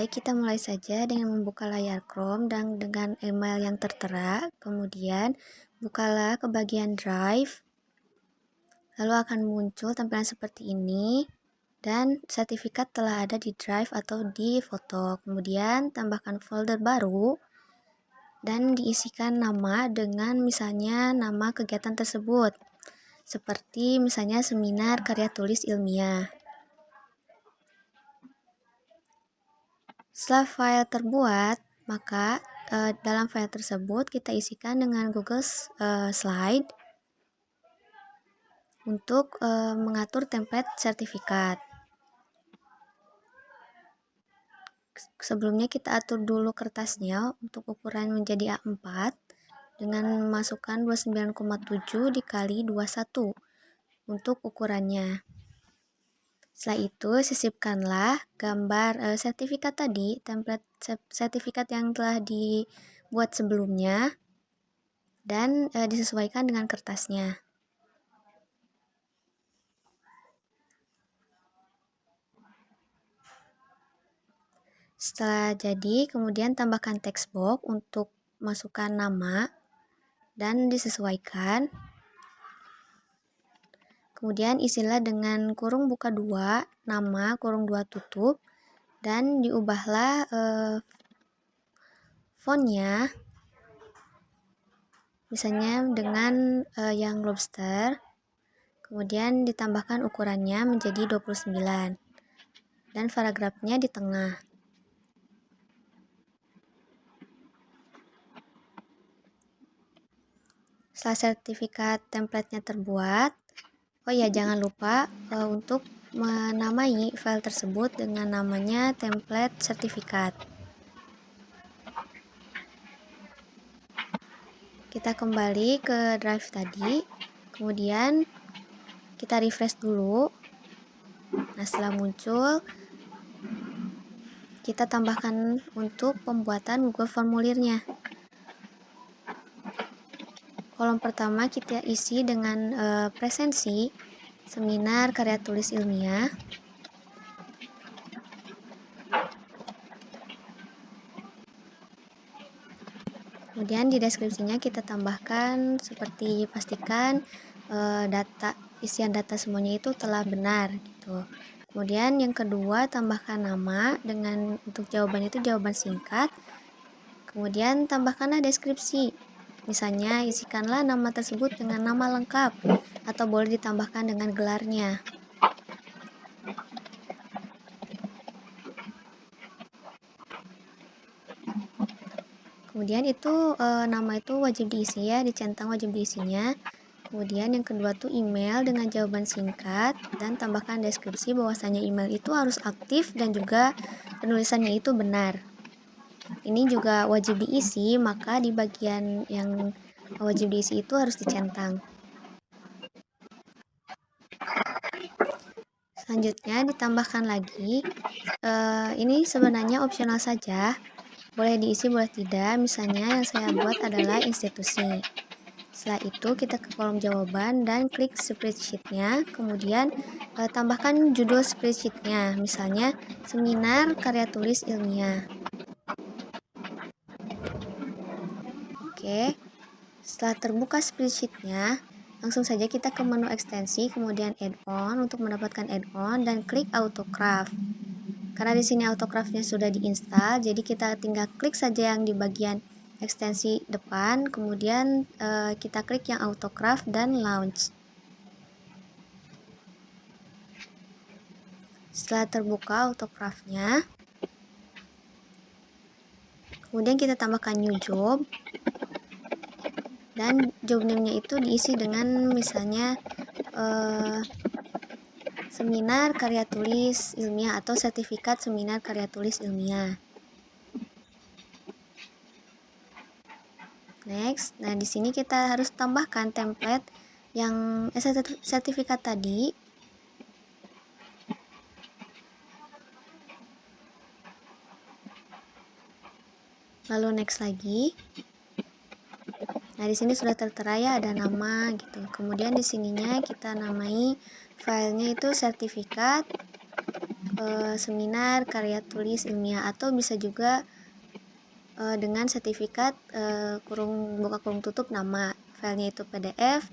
Baik, kita mulai saja dengan membuka layar Chrome dan dengan email yang tertera. Kemudian, bukalah ke bagian Drive. Lalu akan muncul tampilan seperti ini. Dan sertifikat telah ada di Drive atau di foto. Kemudian, tambahkan folder baru. Dan diisikan nama dengan misalnya nama kegiatan tersebut. Seperti misalnya seminar karya tulis ilmiah. Setelah file terbuat, maka dalam file tersebut kita isikan dengan Google Slide untuk mengatur template sertifikat. Sebelumnya kita atur dulu kertasnya untuk ukuran menjadi A4 dengan memasukkan 29,7 dikali 21 untuk ukurannya. Setelah itu, sisipkanlah gambar sertifikat tadi, template sertifikat yang telah dibuat sebelumnya, dan disesuaikan dengan kertasnya. Setelah jadi, kemudian tambahkan text box untuk masukkan nama dan disesuaikan. Kemudian isilah dengan kurung buka 2, nama, kurung 2 tutup, dan diubahlah fontnya, misalnya dengan yang lobster, kemudian ditambahkan ukurannya menjadi 29, dan paragrafnya di tengah. Setelah sertifikat template-nya terbuat, oh ya, jangan lupa untuk menamai file tersebut dengan namanya template sertifikat. Kita kembali ke Drive tadi, kemudian kita refresh dulu. Nah, setelah muncul, kita tambahkan untuk pembuatan Google formulirnya. Kolom pertama kita isi dengan presensi seminar karya tulis ilmiah. Kemudian di deskripsinya kita tambahkan seperti pastikan isian data semuanya itu telah benar gitu. Kemudian yang kedua, tambahkan nama dengan untuk jawaban itu jawaban singkat. Kemudian tambahkanlah deskripsi. Misalnya isikanlah nama tersebut dengan nama lengkap atau boleh ditambahkan dengan gelarnya. Kemudian itu nama itu wajib diisi ya, dicentang wajib diisinya. Kemudian yang kedua tuh email dengan jawaban singkat, dan tambahkan deskripsi bahwasanya email itu harus aktif dan juga penulisannya itu benar. Ini juga wajib diisi, maka di bagian yang wajib diisi itu harus dicentang. Selanjutnya ditambahkan lagi, ini sebenarnya opsional saja, boleh diisi boleh tidak. Misalnya yang saya buat adalah institusi. Setelah itu kita ke kolom jawaban dan klik spreadsheet-nya, kemudian tambahkan judul spreadsheet-nya, misalnya seminar karya tulis ilmiah. Oke, setelah terbuka spreadsheet-nya, langsung saja kita ke menu ekstensi, kemudian add-on untuk mendapatkan add-on dan klik autograph. Karena di sini autograph-nya sudah diinstal, jadi kita tinggal klik saja yang di bagian ekstensi depan, kemudian kita klik yang autograph dan launch. Setelah terbuka autograph-nya, kemudian kita tambahkan new job, dan job name-nya itu diisi dengan misalnya seminar karya tulis ilmiah atau sertifikat seminar karya tulis ilmiah. Next, nah di sini kita harus tambahkan template yang sertifikat tadi. Lalu next lagi. Nah, di sini sudah tertera ya ada nama gitu. Kemudian di sininya kita namai filenya itu sertifikat. seminar karya tulis ilmiah, atau bisa juga dengan sertifikat buka kurung tutup nama. Filenya itu PDF.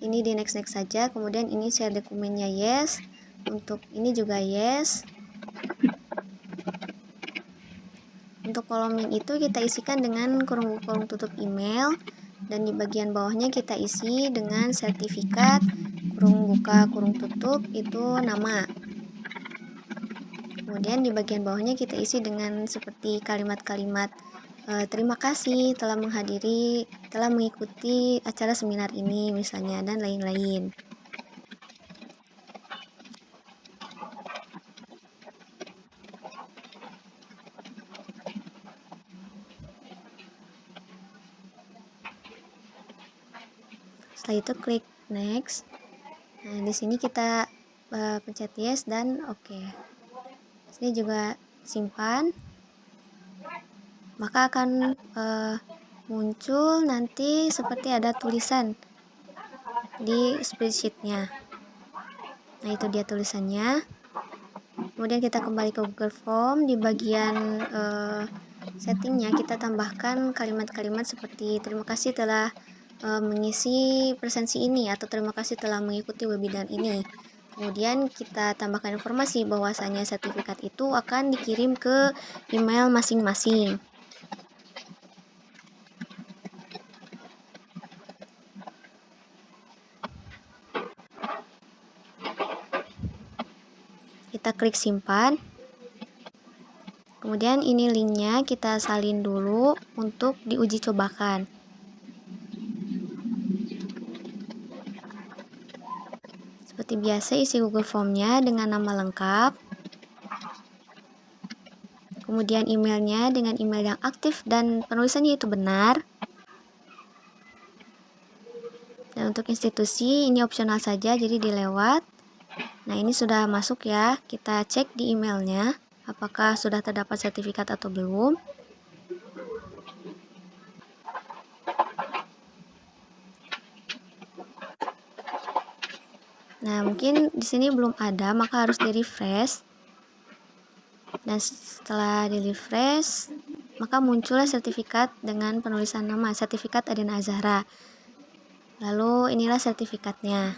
Ini di next saja. Kemudian ini share dokumennya yes. Untuk ini juga yes. Untuk kolom link itu kita isikan dengan kurung tutup email, dan di bagian bawahnya kita isi dengan sertifikat kurung buka kurung tutup itu nama. Kemudian di bagian bawahnya kita isi dengan seperti kalimat-kalimat terima kasih telah mengikuti acara seminar ini misalnya, dan lain-lain. Setelah itu klik next. Nah, di sini kita pencet yes dan oke. Sini juga simpan. Maka akan muncul nanti seperti ada tulisan di spreadsheet-nya. Nah, itu dia tulisannya. Kemudian kita kembali ke Google Form. Di bagian settingnya kita tambahkan kalimat-kalimat seperti terima kasih telah mengisi presensi ini, atau terima kasih telah mengikuti webinar ini. Kemudian kita tambahkan informasi bahwasanya sertifikat itu akan dikirim ke email masing-masing. Kita klik simpan. Kemudian ini linknya kita salin dulu untuk diuji cobakan. Seperti biasa isi Google Form-nya dengan nama lengkap. Kemudian emailnya dengan email yang aktif dan penulisannya itu benar. Dan untuk institusi ini opsional saja, jadi dilewat. Nah, ini sudah masuk ya. Kita cek di emailnya apakah sudah terdapat sertifikat atau belum. Nah, mungkin di sini belum ada, maka harus di-refresh. Dan setelah di-refresh, maka muncullah sertifikat dengan penulisan nama, sertifikat Adina Azahra. Lalu inilah sertifikatnya.